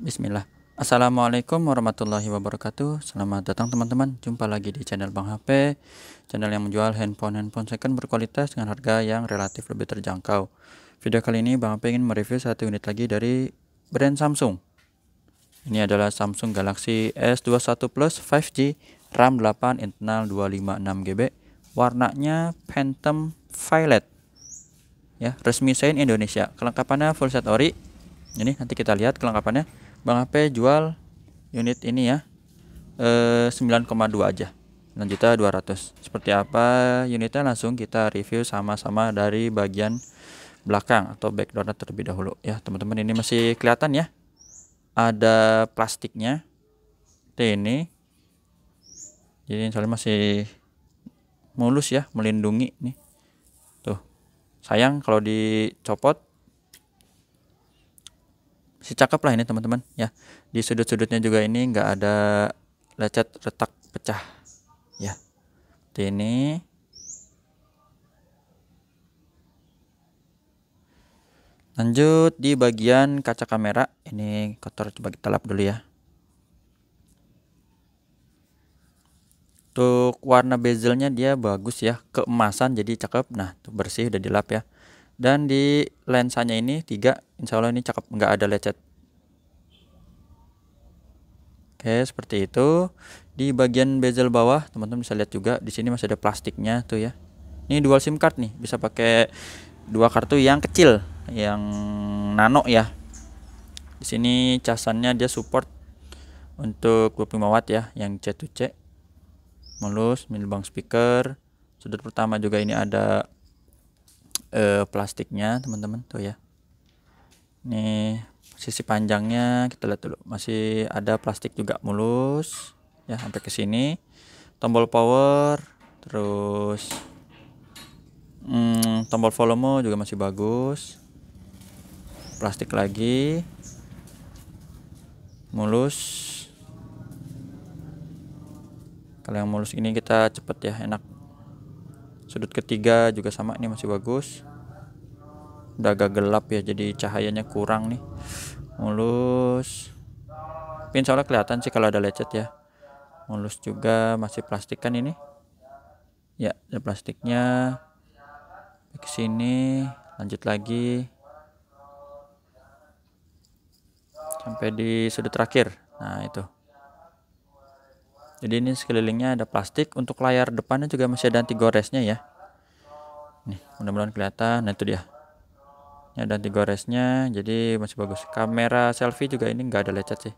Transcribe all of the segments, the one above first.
Bismillah. Assalamualaikum warahmatullahi wabarakatuh. Selamat datang teman-teman. Jumpa lagi di channel Bang HP, channel yang menjual handphone second berkualitas dengan harga yang relatif lebih terjangkau. Video kali ini Bang HP ingin mereview satu unit lagi dari brand Samsung. Ini adalah Samsung Galaxy S21 Plus 5G, RAM 8, internal 256GB, warnanya Phantom Violet. Ya, resmi Sein Indonesia. Kelengkapannya full set ori. Ini nanti kita lihat kelengkapannya. Bang HP jual unit ini ya 9,2 aja, 9.200.000. Seperti apa unitnya langsung kita review sama-sama dari bagian belakang atau backdoornya terlebih dahulu ya teman-teman. Ini masih kelihatan ya, ada plastiknya ini, jadi soalnya masih mulus ya, melindungi nih tuh. Sayang kalau dicopot. Si cakep lah ini teman-teman ya. Di sudut-sudutnya juga ini nggak ada lecet retak pecah ya. Seperti ini. Lanjut di bagian kaca kamera, ini kotor, coba kita lap dulu ya. Untuk warna bezelnya dia bagus ya, keemasan jadi cakep. Nah tuh bersih, udah dilap ya. Dan di lensanya ini 3, insya Allah ini cakep, nggak ada lecet. Oke, seperti itu. Di bagian bezel bawah teman-teman bisa lihat juga, di sini masih ada plastiknya tuh ya. Ini dual SIM card nih, bisa pakai 2 kartu yang kecil, yang nano ya. Di sini casannya dia support untuk 25 watt ya, yang C2C. Mulus, milbang speaker. Sudut pertama juga ini ada plastiknya teman-teman tuh ya. Ini sisi panjangnya kita lihat dulu, masih ada plastik juga, mulus ya sampai ke sini. Tombol power, terus tombol volume juga masih bagus. Plastik lagi, mulus. Kalau yang mulus ini kita cepet ya, enak. Sudut ketiga juga sama, ini masih bagus. Udah agak gelap ya, jadi cahayanya kurang nih. Mulus. Tapi insya Allah kelihatan sih kalau ada lecet ya. Mulus juga, masih plastik kan ini. Ya, ada plastiknya. Ke sini, lanjut lagi. Sampai di sudut terakhir. Nah, itu. Jadi ini sekelilingnya ada plastik. Untuk layar depannya juga masih ada anti goresnya ya. Nih, mudah-mudahan kelihatan. Nah, itu dia. Ini ada anti goresnya, jadi masih bagus. Kamera selfie juga ini nggak ada lecet sih.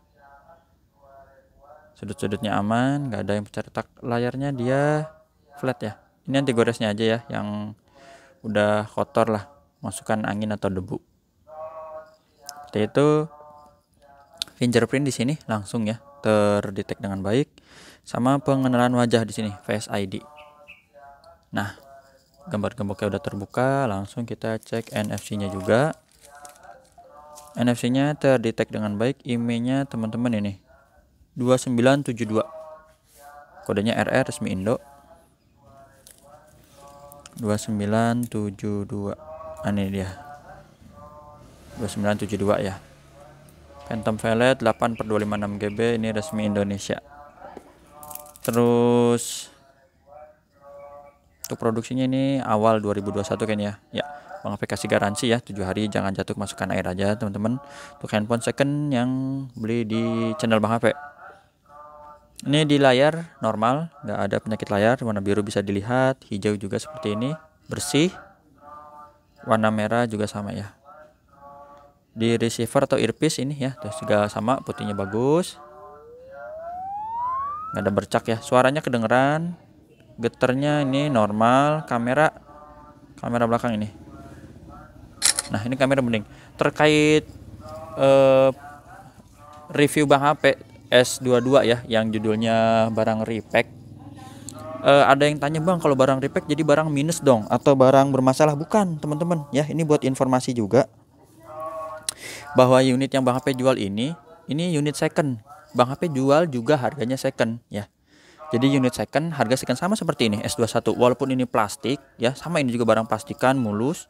Sudut-sudutnya aman, nggak ada yang pecah retak. Layarnya dia flat ya. Ini anti goresnya aja ya, yang udah kotor lah, masukkan angin atau debu. Seperti itu. Fingerprint di sini langsung ya terdetek dengan baik, sama pengenalan wajah di sini Face ID. Nah, gambar gemboknya udah terbuka, langsung kita cek NFC-nya juga. NFC-nya terdetek dengan baik, IMEI-nya teman-teman ini 2972. Kodenya RR, resmi Indo. 2972. Ini dia. 2972 ya. Phantom Violet 8/256GB, ini resmi Indonesia. Terus untuk produksinya ini awal 2021 kan ya. Ya, Bang HP kasih garansi ya 7 hari, jangan jatuh kemasukan air aja teman-teman. Untuk handphone second yang beli di channel Bang HP. Ini di layar normal, nggak ada penyakit layar, warna biru bisa dilihat, hijau juga seperti ini, bersih. Warna merah juga sama ya. Di receiver atau earpiece ini ya, terus juga sama, putihnya bagus, nggak ada bercak ya. Suaranya kedengeran, getarnya ini normal. Kamera belakang ini, nah ini kamera bening. Terkait review Bang HP S22 ya, yang judulnya barang repack. Ada yang tanya, Bang, kalau barang repack jadi barang minus dong atau barang bermasalah? Bukan teman-teman ya, ini buat informasi juga bahwa unit yang Bang HP jual ini unit second. Bang HP jual juga harganya second ya. Jadi unit second, harga second sama seperti ini S21. Walaupun ini plastik ya, sama ini juga barang plastikan, mulus.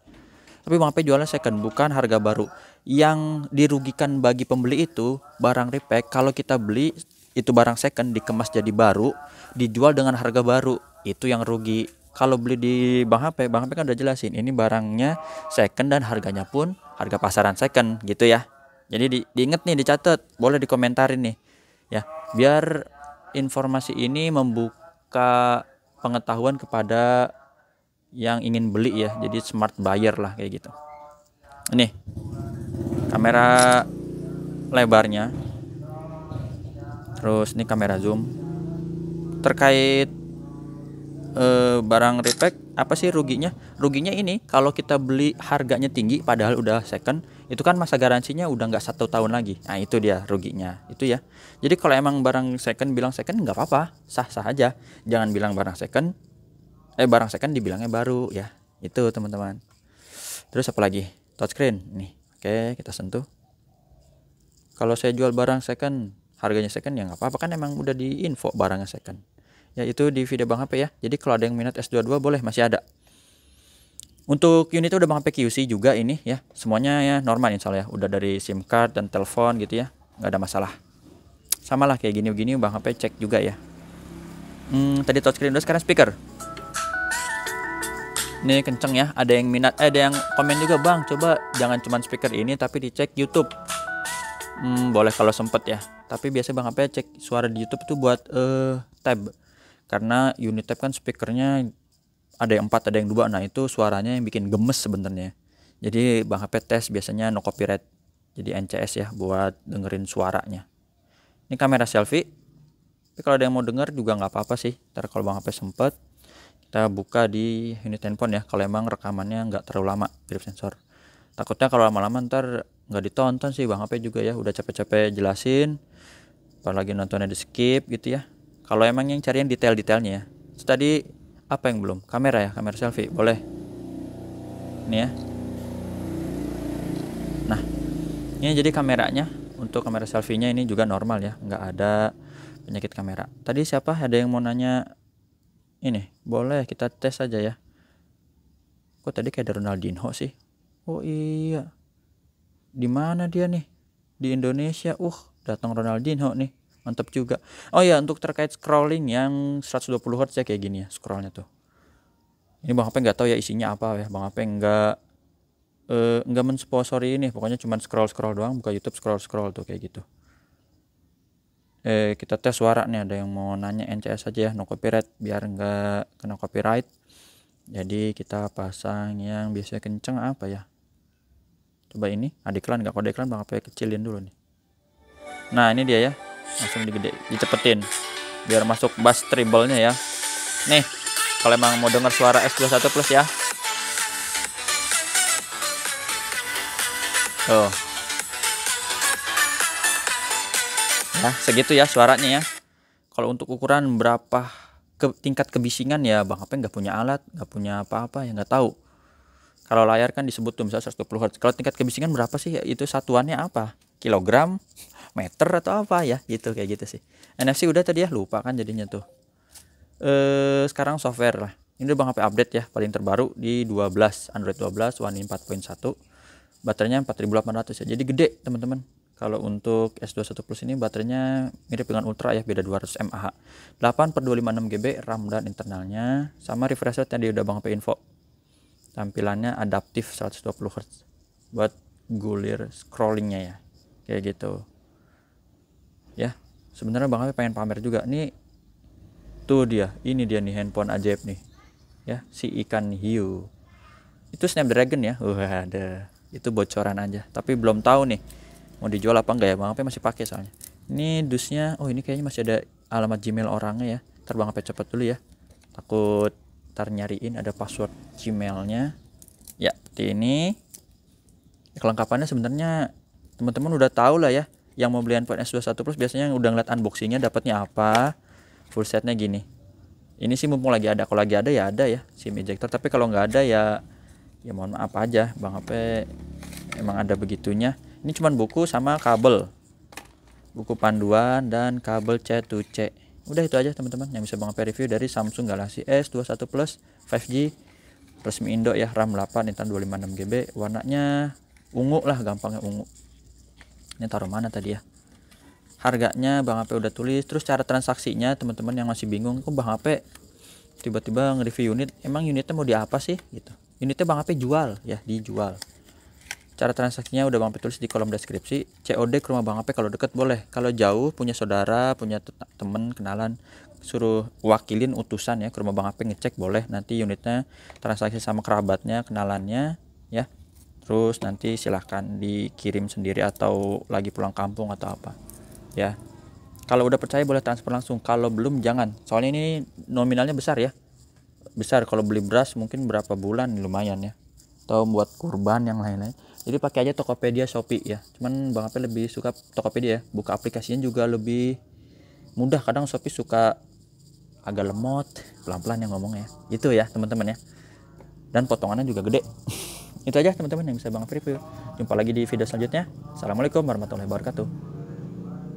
Tapi Bang HP jualnya second, bukan harga baru. Yang dirugikan bagi pembeli itu barang repack, kalau kita beli itu barang second dikemas jadi baru, dijual dengan harga baru, itu yang rugi. Kalau beli di Bang HP, Bang HP kan udah jelasin ini barangnya second dan harganya pun harga pasaran second gitu ya. Jadi diinget nih, dicatat, boleh dikomentarin nih ya, biar informasi ini membuka pengetahuan kepada yang ingin beli ya, jadi smart buyer lah kayak gitu. Ini kamera lebarnya, terus ini kamera zoom. Terkait barang repack, apa sih ruginya? Ruginya ini kalau kita beli harganya tinggi padahal udah second, itu kan masa garansinya udah nggak 1 tahun lagi. Nah itu dia ruginya itu ya. Jadi kalau emang barang second, bilang second nggak apa-apa, sah-sah aja. Jangan bilang barang second dibilangnya baru ya. Itu teman-teman. Terus apa lagi? Touchscreen nih. Oke, kita sentuh. Kalau saya jual barang second, harganya second ya nggak apa-apa, kan emang udah di info barangnya second. Ya itu di video Bang HP ya. Jadi kalau ada yang minat S22 boleh, masih ada. Untuk unitnya udah Bang HP QC juga ini ya. Semuanya ya normal insya Allah ya. Udah dari SIM card dan telepon gitu ya. Nggak ada masalah. Sama lah kayak gini-gini Bang HP cek juga ya. Tadi touchscreen, udah sekarang speaker. Ini kenceng ya. Ada yang minat, ada yang komen juga, Bang coba jangan cuman speaker ini tapi dicek YouTube. Boleh kalau sempet ya. Tapi biasanya Bang HP cek suara di YouTube itu buat tab. Karena unit tab kan speakernya ada yang 4, ada yang 2. Nah itu suaranya yang bikin gemes sebenarnya. Jadi Bang HP tes biasanya no copyright, jadi NCS ya, buat dengerin suaranya. Ini kamera selfie. Tapi kalau ada yang mau denger juga nggak apa-apa sih. Ntar kalau Bang HP sempet, kita buka di unit handphone ya. Kalau emang rekamannya nggak terlalu lama, grip sensor. Takutnya kalau lama-lama ntar nggak ditonton sih Bang HP juga ya. Udah capek-capek jelasin, apalagi nontonnya di skip gitu ya. Kalau emang yang cari yang detail-detailnya ya. Terus tadi apa yang belum? Kamera ya, kamera selfie boleh. Ini ya. Nah, ini jadi kameranya. Untuk kamera selfie-nya ini juga normal ya, nggak ada penyakit kamera. Tadi siapa? Ada yang mau nanya ini? Boleh kita tes aja ya. Kok tadi kayak ada Ronaldinho sih? Oh iya. Di mana dia nih? Di Indonesia. Datang Ronaldinho nih. Mantap juga. Oh ya, untuk terkait scrolling yang 120 Hz ya kayak gini ya scrollnya tuh. Ini Bang HP nggak tahu ya isinya apa ya. Bang HP nggak mensponsori ini. Pokoknya cuma scroll doang. Buka YouTube scroll tuh kayak gitu. Kita tes suara nih. Ada yang mau nanya NCS aja ya, no copyright, biar nggak kena copyright. Jadi kita pasang yang biasanya kenceng apa ya? Coba ini, ada iklan nggak? Kode iklan Bang HP kecilin dulu nih. Nah ini dia ya, langsung dicepetin biar masuk bass treble-nya ya. Nih, kalau emang mau denger suara S21 Plus ya. Tuh. Ya, segitu ya suaranya ya. Kalau untuk ukuran berapa tingkat kebisingan ya Bang HP nggak punya alat, nggak punya apa-apa ya, nggak tahu. Kalau layar kan disebut tuh misalnya 120 Hz. Kalau tingkat kebisingan berapa sih? Ya, itu satuannya apa? Kilogram, meter atau apa ya? Gitu kayak gitu sih. NFC udah tadi ya, lupa kan jadinya tuh. Sekarang software lah. Ini udah Bang HP update ya, paling terbaru di 12, Android 12, One UI 4.1. Baterainya 4800 ya. Jadi gede, teman-teman. Kalau untuk S21 Plus ini baterainya mirip dengan Ultra ya, beda 200 mAh. 8/256 GB RAM dan internalnya, sama refresh rate yang udah Bang HP info. Tampilannya adaptif 120 Hz buat gulir scrollingnya ya, kayak gitu ya. Sebenarnya Bang HP pengen pamer juga nih, tuh dia, ini dia nih handphone ajaib nih ya, si ikan hiu itu Snapdragon ya. Ada itu bocoran aja, tapi belum tahu nih mau dijual apa enggak ya. Bang HP masih pakai soalnya. Ini dusnya, ini kayaknya masih ada alamat Gmail orangnya ya. Ntar Bang HP cepet dulu ya, takut ntar nyariin ada password Gmailnya ya. Seperti ini kelengkapannya. Sebenarnya teman-teman udah tahu lah ya, yang mau beli handphone S21 Plus biasanya udah ngeliat unboxingnya dapatnya apa. Full setnya gini. Ini sih mumpung lagi ada, kalau lagi ada ya ada ya SIM ejector, tapi kalau nggak ada ya mohon maaf aja, Bang HP emang ada begitunya. Ini cuman buku sama kabel, buku panduan dan kabel C2C. Udah itu aja teman-teman yang bisa Bang HP review dari Samsung Galaxy S21 Plus 5G resmi Indo ya, RAM 8, Intan 256 GB. Warnanya ungu lah, gampangnya ungu. Ini taruh mana tadi ya? Harganya Bang HP udah tulis. Terus cara transaksinya teman-teman yang masih bingung, kok Bang HP tiba-tiba nge-review unit, emang unitnya mau di apa sih gitu. Unitnya Bang HP jual ya, dijual. Cara transaksinya udah Bang HP tulis di kolom deskripsi. COD ke rumah Bang HP kalau deket boleh. Kalau jauh, punya saudara, punya temen, kenalan, suruh wakilin utusan ya ke rumah Bang HP ngecek boleh. Nanti unitnya transaksi sama kerabatnya, kenalannya ya. Terus nanti silahkan dikirim sendiri atau lagi pulang kampung atau apa ya. Kalau udah percaya boleh transfer langsung, kalau belum jangan, soalnya ini nominalnya besar ya, besar. Kalau beli beras mungkin berapa bulan lumayan ya, atau buat kurban yang lain-lain. Jadi pakai aja Tokopedia, Shopee ya. Cuman Bang HP lebih suka Tokopedia ya, buka aplikasinya juga lebih mudah. Kadang Shopee suka agak lemot, pelan-pelan yang ngomongnya itu ya teman-teman ya, dan potongannya juga gede. Itu aja teman-teman yang bisa Bang HP review. Jumpa lagi di video selanjutnya. Assalamualaikum warahmatullahi wabarakatuh.